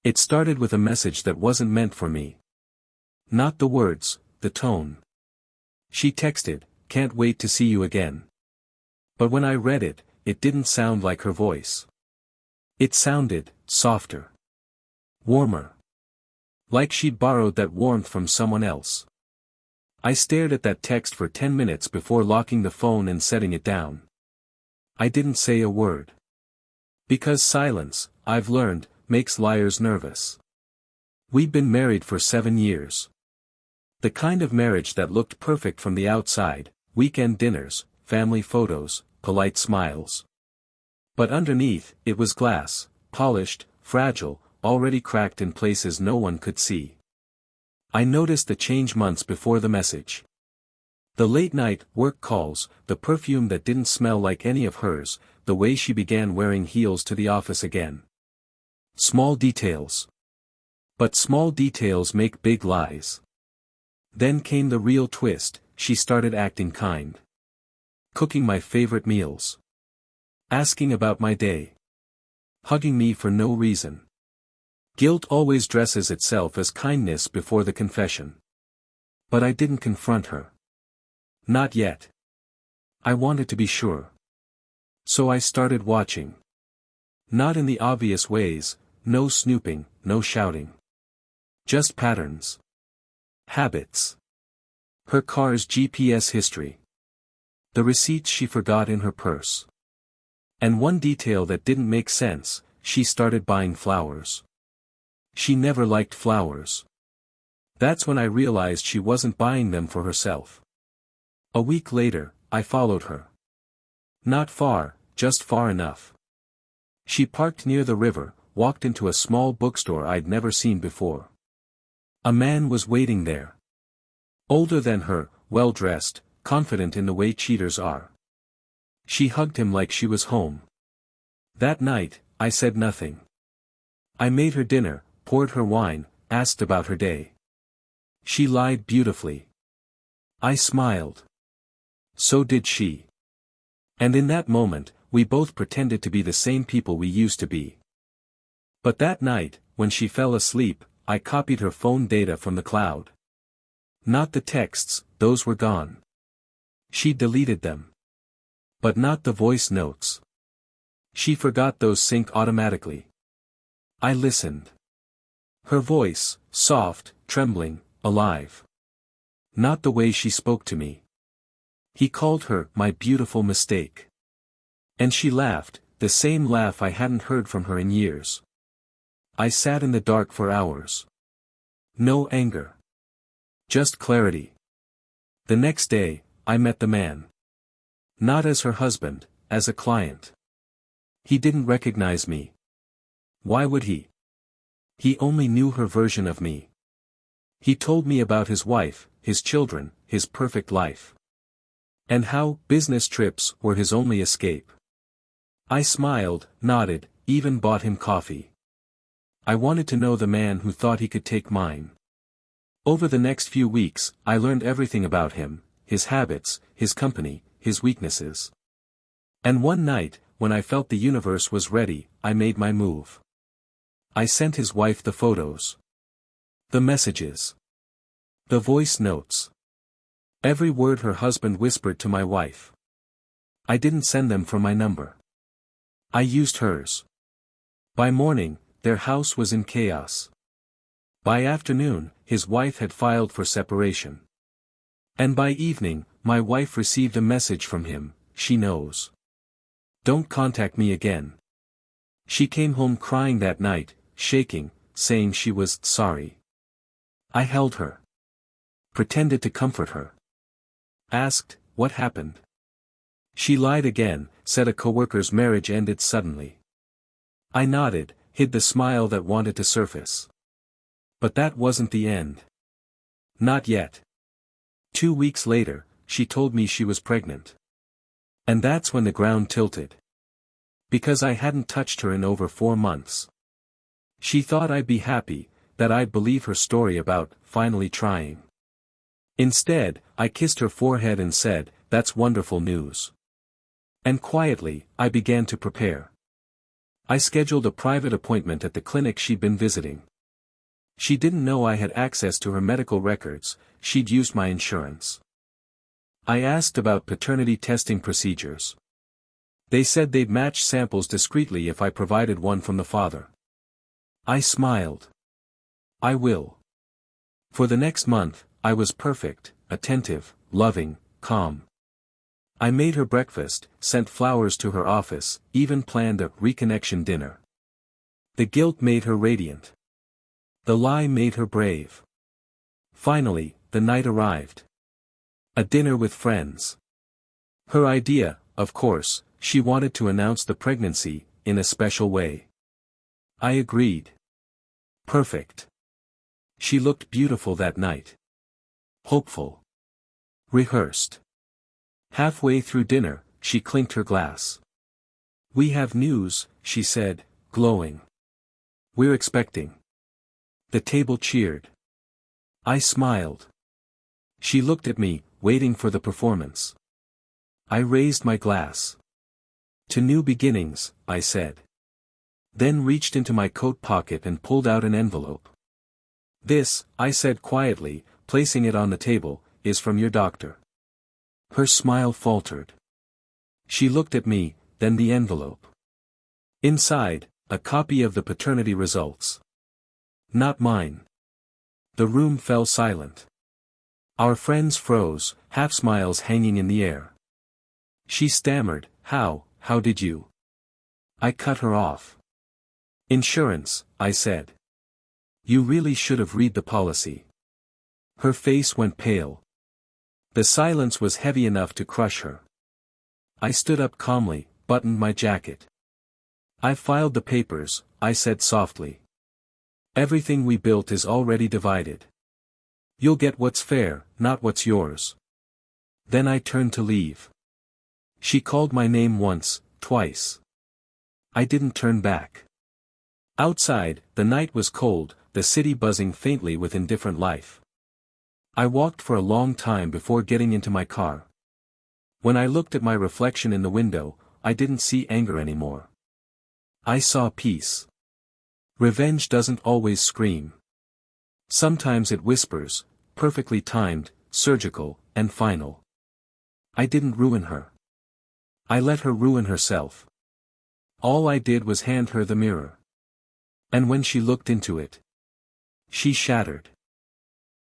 It started with a message that wasn't meant for me. Not the words, the tone. She texted, "Can't wait to see you again." But when I read it, it didn't sound like her voice. It sounded softer. Warmer. Like she'd borrowed that warmth from someone else. I stared at that text for 10 minutes before locking the phone and setting it down. I didn't say a word. Because silence, I've learned, makes liars nervous. We'd been married for 7 years. The kind of marriage that looked perfect from the outside, weekend dinners, family photos, polite smiles. But underneath, it was glass, polished, fragile, already cracked in places no one could see. I noticed the change months before the message. The late-night work calls, the perfume that didn't smell like any of hers, the way she began wearing heels to the office again. Small details. But small details make big lies. Then came the real twist, she started acting kind. Cooking my favorite meals. Asking about my day. Hugging me for no reason. Guilt always dresses itself as kindness before the confession. But I didn't confront her. Not yet. I wanted to be sure. So I started watching. Not in the obvious ways, no snooping, no shouting. Just patterns. Habits. Her car's GPS history. The receipts she forgot in her purse. And one detail that didn't make sense, she started buying flowers. She never liked flowers. That's when I realized she wasn't buying them for herself. A week later, I followed her. Not far, just far enough. She parked near the river, walked into a small bookstore I'd never seen before. A man was waiting there. Older than her, well-dressed, confident in the way cheaters are. She hugged him like she was home. That night, I said nothing. I made her dinner, poured her wine, asked about her day. She lied beautifully. I smiled. So did she. And in that moment, we both pretended to be the same people we used to be. But that night, when she fell asleep, I copied her phone data from the cloud. Not the texts, those were gone. She deleted them. But not the voice notes. She forgot those sync automatically. I listened. Her voice, soft, trembling, alive. Not the way she spoke to me. He called her my beautiful mistake. And she laughed, the same laugh I hadn't heard from her in years. I sat in the dark for hours. No anger. Just clarity. The next day, I met the man. Not as her husband, as a client. He didn't recognize me. Why would he? He only knew her version of me. He told me about his wife, his children, his perfect life. And how business trips were his only escape. I smiled, nodded, even bought him coffee. I wanted to know the man who thought he could take mine. Over the next few weeks, I learned everything about him, his habits, his company, his weaknesses. And one night, when I felt the universe was ready, I made my move. I sent his wife the photos. The messages. The voice notes. Every word her husband whispered to my wife. I didn't send them from my number. I used hers. By morning, their house was in chaos. By afternoon, his wife had filed for separation. And by evening, my wife received a message from him, "She knows. Don't contact me again." She came home crying that night, shaking, saying she was sorry. I held her. Pretended to comfort her. Asked, what happened? She lied again, said a coworker's marriage ended suddenly. I nodded, hid the smile that wanted to surface. But that wasn't the end. Not yet. 2 weeks later, she told me she was pregnant. And that's when the ground tilted. Because I hadn't touched her in over 4 months. She thought I'd be happy, that I'd believe her story about finally trying. Instead, I kissed her forehead and said, "That's wonderful news." And quietly, I began to prepare. I scheduled a private appointment at the clinic she'd been visiting. She didn't know I had access to her medical records, she'd used my insurance. I asked about paternity testing procedures. They said they'd match samples discreetly if I provided one from the father. I smiled. I will. For the next month, I was perfect, attentive, loving, calm. I made her breakfast, sent flowers to her office, even planned a reconnection dinner. The guilt made her radiant. The lie made her brave. Finally, the night arrived. A dinner with friends. Her idea, of course, she wanted to announce the pregnancy, in a special way. I agreed. Perfect. She looked beautiful that night. Hopeful. Rehearsed. Halfway through dinner, she clinked her glass. "We have news," she said, glowing. "We're expecting." The table cheered. I smiled. She looked at me, waiting for the performance. I raised my glass. "To new beginnings," I said. Then reached into my coat pocket and pulled out an envelope. "This," I said quietly, placing it on the table, "is from your doctor." Her smile faltered. She looked at me, then the envelope. Inside, a copy of the paternity results. Not mine. The room fell silent. Our friends froze, half smiles hanging in the air. She stammered, How did you?" I cut her off. "Insurance," I said. "You really should have read the policy." Her face went pale. The silence was heavy enough to crush her. I stood up calmly, buttoned my jacket. "I filed the papers," I said softly. "Everything we built is already divided. You'll get what's fair, not what's yours." Then I turned to leave. She called my name once, twice. I didn't turn back. Outside, the night was cold, the city buzzing faintly with indifferent life. I walked for a long time before getting into my car. When I looked at my reflection in the window, I didn't see anger anymore. I saw peace. Revenge doesn't always scream. Sometimes it whispers, perfectly timed, surgical, and final. I didn't ruin her. I let her ruin herself. All I did was hand her the mirror. And when she looked into it, she shattered.